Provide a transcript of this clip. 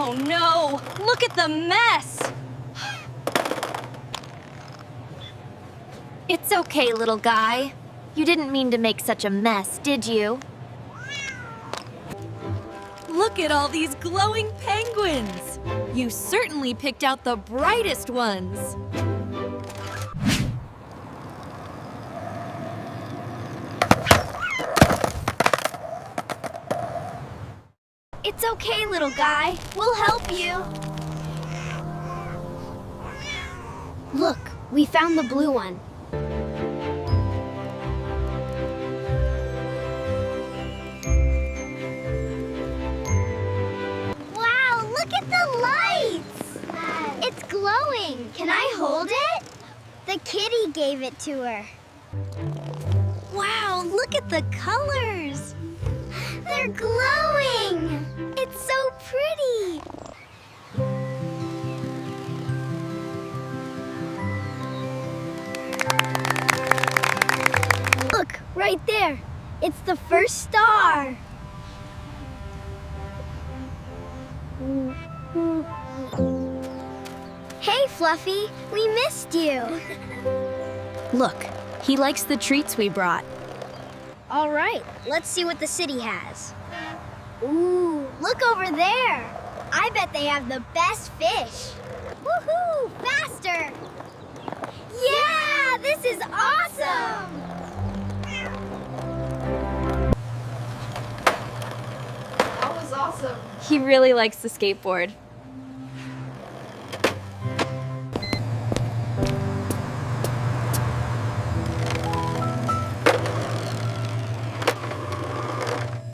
Oh no! Look at the mess! It's okay, little guy. You didn't mean to make such a mess, did you? Look at all these glowing penguins! You certainly picked out the brightest ones. It's okay, little guy. We'll help you. Look, we found the blue one. Wow, look at the lights! It's glowing. Can I hold it? The kitty gave it to her. Wow, look at the colors! They're glowing! It's so pretty! Look, right there. It's the first star. Hey, Fluffy, we missed you. Look, he likes the treats we brought. All right, let's see what the city has. Ooh, look over there. I bet they have the best fish. Woohoo! Faster! Yeah, this is awesome! He really likes the skateboard.